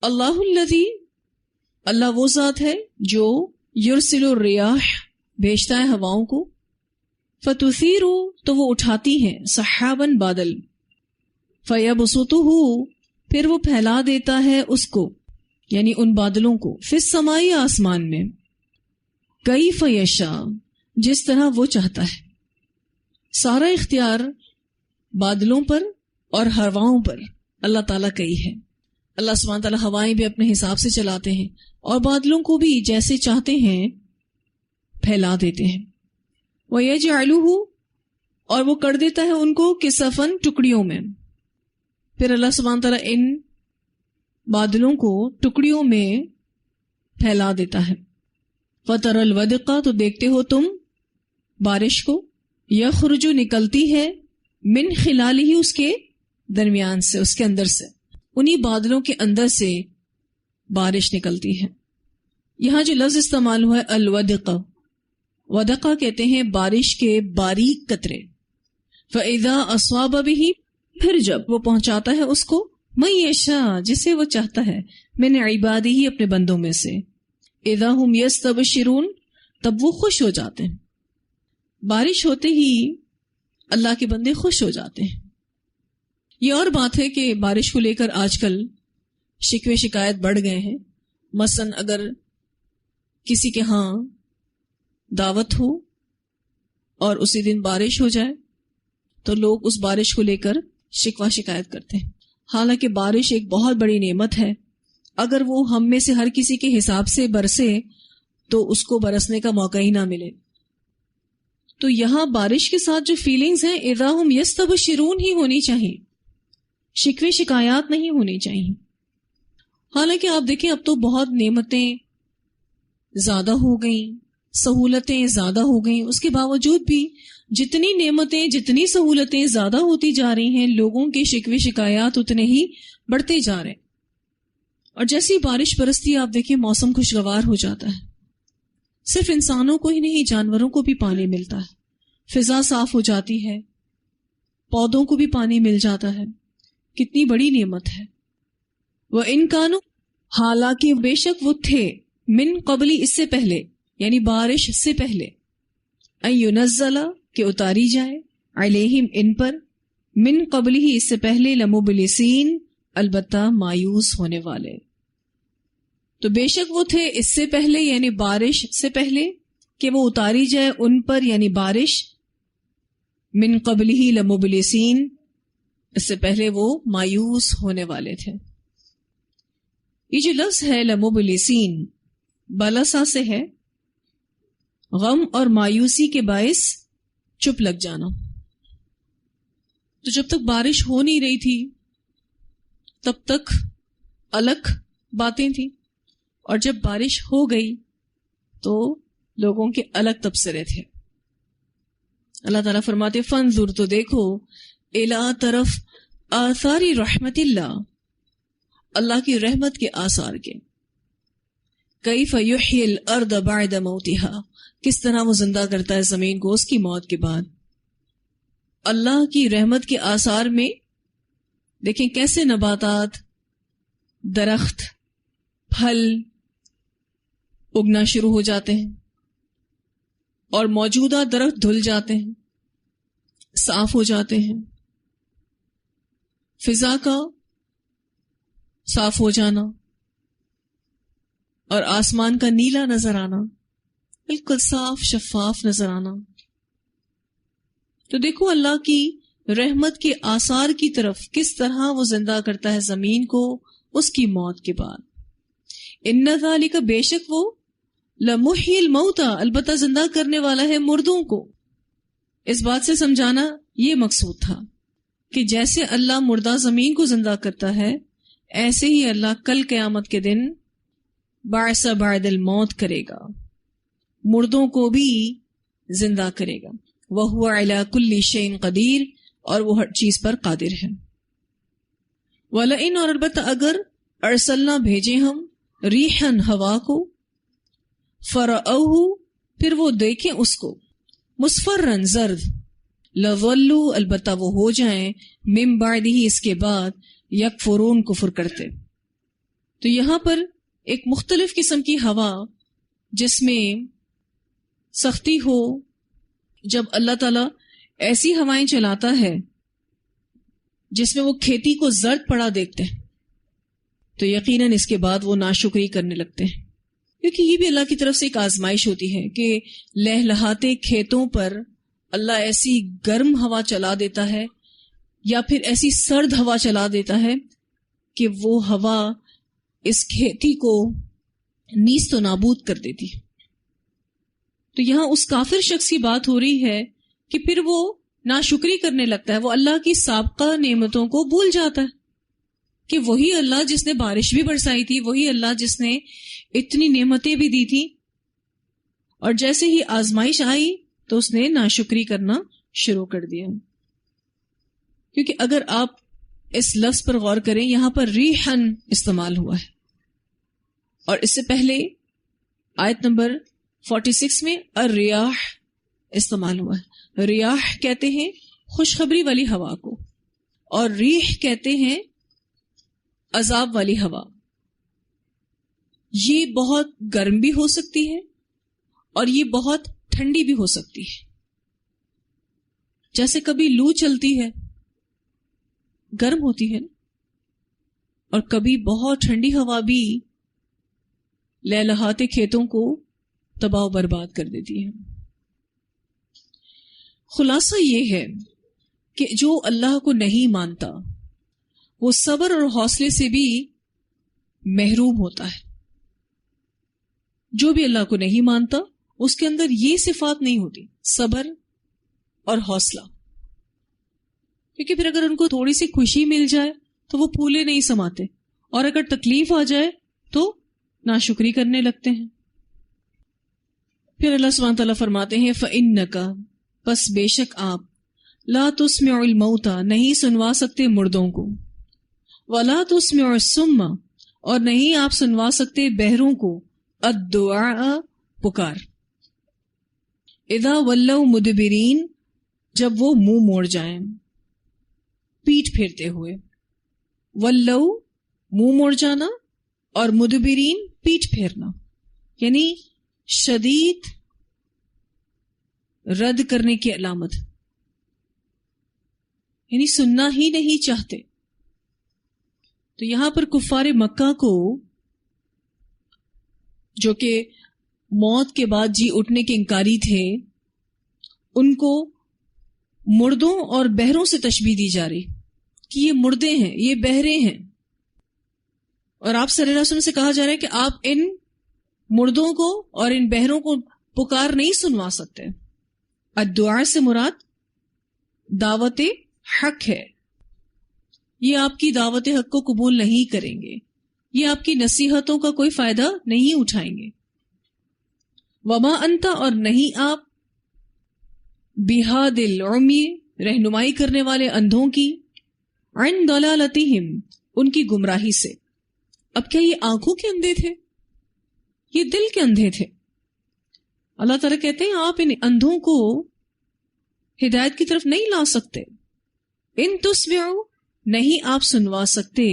اللہ الذی، اللہ وہ ذات ہے جو یرسل الریاح، بھیجتا ہے ہواؤں کو، فتثیر، تو وہ اٹھاتی ہیں، سحاباً، بادل، فیبسطہ، پھر وہ پھیلا دیتا ہے اس کو، یعنی ان بادلوں کو، فی السماء، آسمان میں، کیف یشاء، جس طرح وہ چاہتا ہے۔ سارا اختیار بادلوں پر اور ہواؤں پر اللہ تعالیٰ کا ہی ہے۔ اللہ سبحانہ تعالیٰ ہوائیں بھی اپنے حساب سے چلاتے ہیں اور بادلوں کو بھی جیسے چاہتے ہیں پھیلا دیتے ہیں۔ وَيَجْعَلُهُ، اور وہ کر دیتا ہے ان کو کسفن، ٹکڑیوں میں۔ پھر اللہ سبحانہ تعالیٰ ان بادلوں کو ٹکڑیوں میں پھیلا دیتا ہے۔ فَتَرَى الْوَدْقَ، تو دیکھتے ہو تم بارش کو، یخرج، نکلتی ہے، من خلالہ، اس کے درمیان سے، اس کے اندر سے، انہی بادلوں کے اندر سے بارش نکلتی ہے۔ یہاں جو لفظ استعمال ہوا ہے الودق، ودقہ کہتے ہیں بارش کے باریک قطرے۔ فَإِذَا أَصَابَ بِهِ، پھر جب وہ پہنچاتا ہے اس کو، مَن یشاء، جسے وہ چاہتا ہے، من عبادہ، اپنے بندوں میں سے، اذا ہم یستبشرون، تب وہ خوش ہو جاتے ہیں۔ بارش ہوتے ہی اللہ کے بندے خوش ہو جاتے ہیں۔ یہ اور بات ہے کہ بارش کو لے کر آج کل شکوے شکایت بڑھ گئے ہیں۔ مثلا اگر کسی کے ہاں دعوت ہو اور اسی دن بارش ہو جائے تو لوگ اس بارش کو لے کر شکوہ شکایت کرتے ہیں، حالانکہ بارش ایک بہت بڑی نعمت ہے۔ اگر وہ ہم میں سے ہر کسی کے حساب سے برسے تو اس کو برسنے کا موقع ہی نہ ملے۔ تو یہاں بارش کے ساتھ جو فیلنگز ہیں، اذا ہم یستبشرون ہی ہونی چاہیے، شکوے شکایات نہیں ہونی چاہیے۔ حالانکہ آپ دیکھیں اب تو بہت نعمتیں زیادہ ہو گئیں، سہولتیں زیادہ ہو گئیں، اس کے باوجود بھی جتنی نعمتیں، جتنی سہولتیں زیادہ ہوتی جا رہی ہیں، لوگوں کے شکوے شکایات اتنے ہی بڑھتے جا رہے ہیں۔ اور جیسی بارش برستی ہے آپ دیکھیں موسم خوشگوار ہو جاتا ہے، صرف انسانوں کو ہی نہیں، جانوروں کو بھی پانی ملتا ہے، فضا صاف ہو جاتی ہے، پودوں کو بھی پانی مل جاتا ہے، کتنی بڑی نعمت ہے۔ وَإِن كَانُوا، حالانکہ بے شک وہ تھے، من قبلی، اس سے پہلے، یعنی بارش سے پہلے، ان ينزل، کہ اتاری جائے، علیہم، ان پر، من قبلی ہی، اس سے پہلے، لمبلسین، البتہ مایوس ہونے والے۔ تو بے شک وہ تھے اس سے پہلے، یعنی بارش سے پہلے کہ وہ اتاری جائے ان پر، یعنی بارش، من قبلہ لمبلسین، اس سے پہلے وہ مایوس ہونے والے تھے۔ یہ جو لفظ ہے لمبلسین، بلسا سے ہے، غم اور مایوسی کے باعث چپ لگ جانا۔ تو جب تک بارش ہو نہیں رہی تھی تب تک الگ باتیں تھیں، اور جب بارش ہو گئی تو لوگوں کے الگ تبصرے تھے۔ اللہ تعالیٰ فرماتے فانظر، تو دیکھو، الی، طرف، آثار رحمت اللہ، اللہ کی رحمت کے آثار کے، کیف یحیی الارض بعد موتها، کس طرح وہ زندہ کرتا ہے زمین کو اس کی موت کے بعد۔ اللہ کی رحمت کے آثار میں دیکھیں کیسے نباتات، درخت، پھل اگنا شروع ہو جاتے ہیں، اور موجودہ درخت دھل جاتے ہیں، صاف ہو جاتے ہیں، فضا کا صاف ہو جانا اور آسمان کا نیلا نظر آنا، بالکل صاف شفاف نظر آنا۔ تو دیکھو اللہ کی رحمت کے آثار کی طرف کس طرح وہ زندہ کرتا ہے زمین کو اس کی موت کے بعد۔ ان ذالک، بے شک وہ، لمحیی الموتى، البتہ زندہ کرنے والا ہے مردوں کو۔ اس بات سے سمجھانا یہ مقصود تھا کہ جیسے اللہ مردہ زمین کو زندہ کرتا ہے، ایسے ہی اللہ کل قیامت کے دن بعث بعد الموت کرے گا، مردوں کو بھی زندہ کرے گا۔ وَهُوَ عَلَى كُلِّ شَيْءٍ قَدِيرٌ، اور وہ ہر چیز پر قادر ہے۔ وَلَئِنْ، اور البتہ اگر، ارسلنا، بھیجیں ہم، ریحاً، ہوا کو، فَرَأَوْهُ، پھر وہ دیکھیں اس کو، مصفراً، زرد، لَظَلُّوا، البتہ وہ ہو جائیں، مِن بَعْدِهِ، اس کے بعد، یکفرون، کفر کرتے۔ تو یہاں پر ایک مختلف قسم کی ہوا جس میں سختی ہو، جب اللہ تعالیٰ ایسی ہوائیں چلاتا ہے جس میں وہ کھیتی کو زرد پڑا دیکھتے ہیں تو یقیناً اس کے بعد وہ ناشکری کرنے لگتے ہیں، کیونکہ یہ بھی اللہ کی طرف سے ایک آزمائش ہوتی ہے کہ لہلہاتے کھیتوں پر اللہ ایسی گرم ہوا چلا دیتا ہے یا پھر ایسی سرد ہوا چلا دیتا ہے کہ وہ ہوا اس کھیتی کو نیست و نابود کر دیتی ہے۔ تو یہاں اس کافر شخص کی بات ہو رہی ہے کہ پھر وہ ناشکری کرنے لگتا ہے، وہ اللہ کی سابقہ نعمتوں کو بھول جاتا ہے کہ وہی اللہ جس نے بارش بھی برسائی تھی، وہی اللہ جس نے اتنی نعمتیں بھی دی تھی، اور جیسے ہی آزمائش آئی تو اس نے ناشکری کرنا شروع کر دیا۔ کیونکہ اگر آپ اس لفظ پر غور کریں، یہاں پر ریحن استعمال ہوا ہے، اور اس سے پہلے آیت نمبر 46 میں الریاح استعمال ہوا ہے۔ ریاح کہتے ہیں خوشخبری والی ہوا کو، اور ریح کہتے ہیں عذاب والی ہوا۔ یہ بہت گرم بھی ہو سکتی ہے اور یہ بہت ٹھنڈی بھی ہو سکتی ہے۔ جیسے کبھی لو چلتی ہے، گرم ہوتی ہے، اور کبھی بہت ٹھنڈی ہوا بھی لہلہاتے کھیتوں کو تباہ و برباد کر دیتی ہے۔ خلاصہ یہ ہے کہ جو اللہ کو نہیں مانتا وہ صبر اور حوصلے سے بھی محروم ہوتا ہے۔ جو بھی اللہ کو نہیں مانتا اس کے اندر یہ صفات نہیں ہوتی، صبر اور حوصلہ، کیونکہ پھر اگر ان کو تھوڑی سی خوشی مل جائے تو وہ پھولے نہیں سماتے، اور اگر تکلیف آ جائے تو ناشکری کرنے لگتے ہیں۔ پھر اللہ سبحانہ تعالیٰ فرماتے ہیں فَإِنَّكَ، پس بے شک آپ لا تسمع الموتى، نہیں سنوا سکتے مردوں کو، ولا تسمع الصم، اور نہیں آپ سنوا سکتے بہروں کو، الدعاء، پکار، اذا ولوا مدبرین، جب وہ منہ موڑ جائیں، پیٹ پھیرتے ہوئے۔ ولو منہ موڑ جانا، اور مدبرین پیٹ پھیرنا، یعنی شدید رد کرنے کی علامت، یعنی سننا ہی نہیں چاہتے۔ تو یہاں پر کفار مکہ کو، جو کہ موت کے بعد جی اٹھنے کے انکاری تھے، ان کو مردوں اور بہروں سے تشبیہ دی جا رہی کہ یہ مردے ہیں، یہ بہرے ہیں، اور آپ صلی اللہ علیہ وسلم سے کہا جا رہا ہے کہ آپ ان مردوں کو اور ان بہروں کو پکار نہیں سنوا سکتے۔ الدعاء سے مراد دعوت حق ہے، یہ آپ کی دعوت حق کو قبول نہیں کریں گے، یہ آپ کی نصیحتوں کا کوئی فائدہ نہیں اٹھائیں گے۔ وما انت، اور نہیں آپ بہاد العمی، رہنمائی کرنے والے اندھوں کی، عن ضلالتہم، ان کی گمراہی سے۔ اب کیا یہ آنکھوں کے اندھے تھے؟ یہ دل کے اندھے تھے۔ اللہ تعالیٰ کہتے ہیں آپ ان اندھوں کو ہدایت کی طرف نہیں لا سکتے۔ ان تسمعوا، نہیں آپ سنوا سکتے،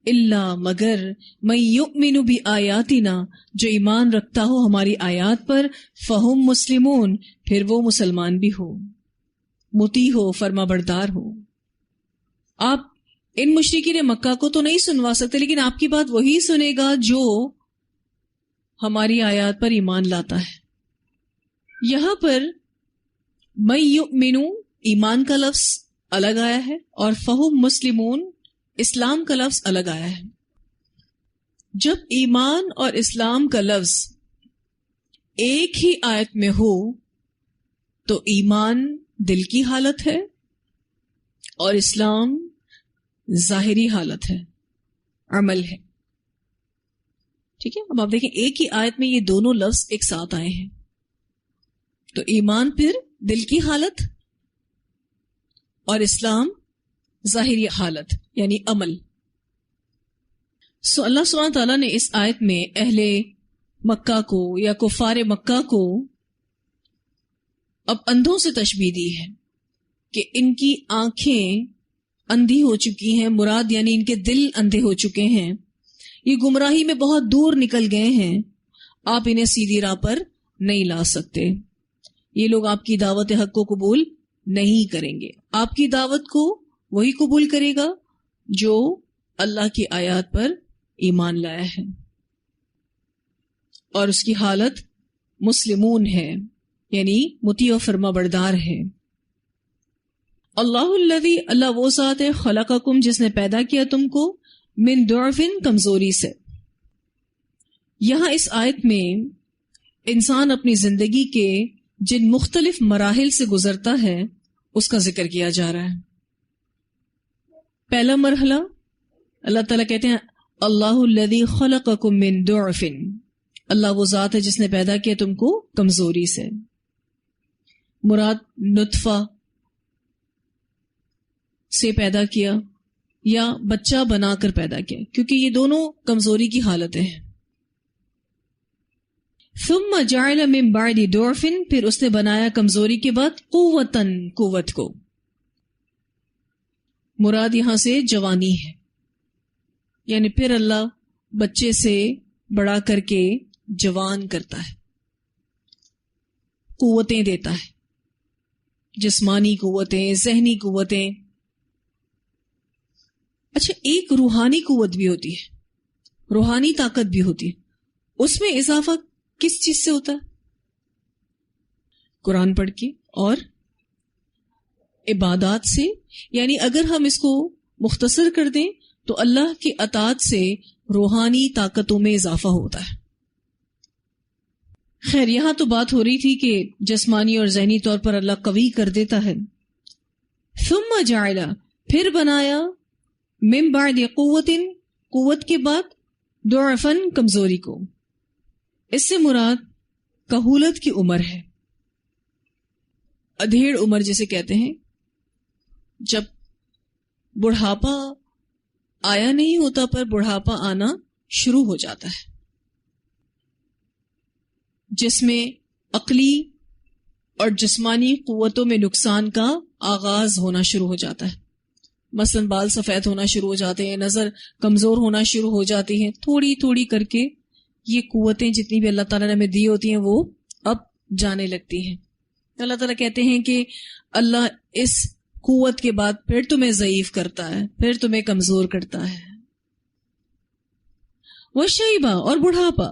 الا مگر من یؤمن بآیاتنا، جو ایمان رکھتا ہو ہماری آیات پر، فہم مسلمون، پھر وہ مسلمان بھی ہو، مطیع ہو، فرما بردار ہو۔ آپ ان مشرکین مکہ کو تو نہیں سنوا سکتے، لیکن آپ کی بات وہی سنے گا جو ہماری آیات پر ایمان لاتا ہے۔ یہاں پر من یؤمن، ایمان کا لفظ الگ آیا ہے، اور فہم مسلمون، اسلام کا لفظ الگ آیا ہے۔ جب ایمان اور اسلام کا لفظ ایک ہی آیت میں ہو تو ایمان دل کی حالت ہے اور اسلام ظاہری حالت ہے، عمل ہے۔ ٹھیک ہے، اب آپ دیکھیں ایک ہی آیت میں یہ دونوں لفظ ایک ساتھ آئے ہیں، تو ایمان پھر دل کی حالت اور اسلام ظاہری حالت یعنی عمل۔ سو اللہ سبحانہ تعالیٰ نے اس آیت میں اہل مکہ کو یا کفار مکہ کو اب اندھوں سے تشبیہ دی ہے کہ ان کی آنکھیں اندھی ہو چکی ہیں، مراد یعنی ان کے دل اندھے ہو چکے ہیں، یہ گمراہی میں بہت دور نکل گئے ہیں، آپ انہیں سیدھی راہ پر نہیں لا سکتے، یہ لوگ آپ کی دعوت حق کو قبول نہیں کریں گے۔ آپ کی دعوت کو وہی قبول کرے گا جو اللہ کی آیات پر ایمان لایا ہے اور اس کی حالت مسلمون ہے، یعنی مطیع و فرما بردار ہے۔ اللہ الذی، اللہ وہ ذات ہے، خلقکم، جس نے پیدا کیا تم کو، من ضعف، کمزوری سے۔ یہاں اس آیت میں انسان اپنی زندگی کے جن مختلف مراحل سے گزرتا ہے اس کا ذکر کیا جا رہا ہے۔ پہلا مرحلہ اللہ تعالیٰ کہتے ہیں اللہ الذی خلقکم من ضعف، اللہ وہ ذات ہے جس نے پیدا کیا تم کو کمزوری سے۔ مراد نطفہ سے پیدا کیا یا بچہ بنا کر پیدا کیا، کیونکہ یہ دونوں کمزوری کی حالتیں ہیں۔ ثم جعل من بعد ضعف، پھر اس نے بنایا کمزوری کے بعد قوتاً، قوت کو۔ مراد یہاں سے جوانی ہے، یعنی پھر اللہ بچے سے بڑا کر کے جوان کرتا ہے، قوتیں دیتا ہے، جسمانی قوتیں، ذہنی قوتیں۔ اچھا، ایک روحانی قوت بھی ہوتی ہے، روحانی طاقت بھی ہوتی ہے، اس میں اضافہ کس چیز سے ہوتا ہے؟ قرآن پڑھ کے اور عبادات سے، یعنی اگر ہم اس کو مختصر کر دیں تو اللہ کی اطاعت سے روحانی طاقتوں میں اضافہ ہوتا ہے۔ خیر، یہاں تو بات ہو رہی تھی کہ جسمانی اور ذہنی طور پر اللہ قوی کر دیتا ہے۔ ثم جعل، پھر بنایا، من بعد قوت، قوت کے بعد، ضعفاً، کمزوری کو۔ اس سے مراد کہولت کی عمر ہے، ادھیڑ عمر جسے کہتے ہیں، جب بڑھاپا آیا نہیں ہوتا پر بڑھاپا آنا شروع ہو جاتا ہے، جس میں عقلی اور جسمانی قوتوں میں نقصان کا آغاز ہونا شروع ہو جاتا ہے۔ مثلا بال سفید ہونا شروع ہو جاتے ہیں، نظر کمزور ہونا شروع ہو جاتی ہیں، تھوڑی تھوڑی کر کے یہ قوتیں جتنی بھی اللہ تعالیٰ نے ہمیں دی ہوتی ہیں وہ اب جانے لگتی ہیں۔ اللہ تعالیٰ کہتے ہیں کہ اللہ اس قوت کے بعد پھر تمہیں ضعیف کرتا ہے، پھر تمہیں کمزور کرتا ہے۔ وہ شیبہ، اور بڑھاپا،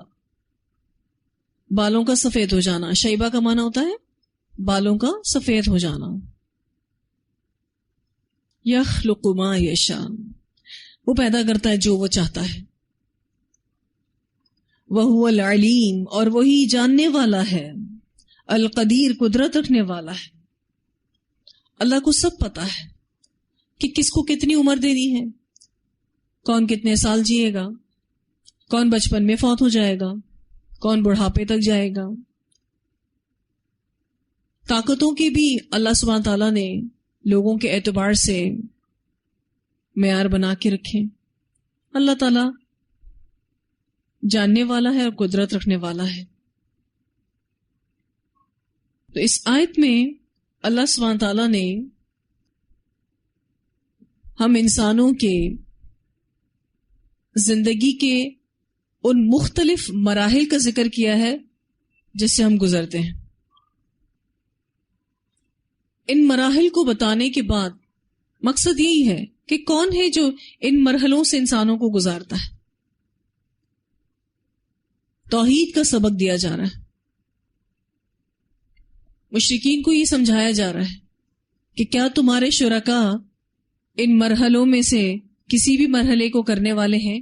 بالوں کا سفید ہو جانا، شیبہ کا معنی ہوتا ہے بالوں کا سفید ہو جانا۔ یخلق ما یشاء، وہ پیدا کرتا ہے جو وہ چاہتا ہے۔ وَهُوَ الْعَلِيمُ، اور وہی جاننے والا ہے، القدیر، قدرت رکھنے والا ہے۔ اللہ کو سب پتا ہے کہ کس کو کتنی عمر دینی ہے، کون کتنے سال جیے گا، کون بچپن میں فوت ہو جائے گا، کون بڑھاپے تک جائے گا۔ طاقتوں کی بھی اللہ سبحانہ تعالیٰ نے لوگوں کے اعتبار سے معیار بنا کے رکھے۔ اللہ تعالیٰ جاننے والا ہے اور قدرت رکھنے والا ہے۔ تو اس آیت میں اللہ سبحانہ تعالیٰ نے ہم انسانوں کے زندگی کے ان مختلف مراحل کا ذکر کیا ہے جس سے ہم گزرتے ہیں۔ ان مراحل کو بتانے کے بعد مقصد یہی ہے کہ کون ہے جو ان مرحلوں سے انسانوں کو گزارتا ہے۔ توحید کا سبق دیا جا رہا ہے، مشرکین کو یہ سمجھایا جا رہا ہے کہ کیا تمہارے شرکاء ان مرحلوں میں سے کسی بھی مرحلے کو کرنے والے ہیں؟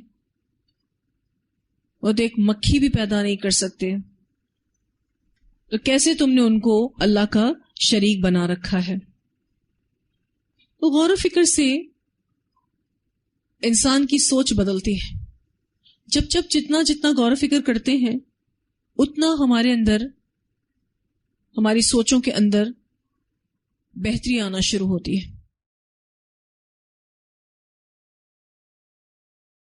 وہ تو ایک مکھی بھی پیدا نہیں کر سکتے، تو کیسے تم نے ان کو اللہ کا شریک بنا رکھا ہے؟ تو غور و فکر سے انسان کی سوچ بدلتی ہے۔ جب جتنا غور و فکر کرتے ہیں اتنا ہمارے اندر، ہماری سوچوں کے اندر بہتری آنا شروع ہوتی ہے۔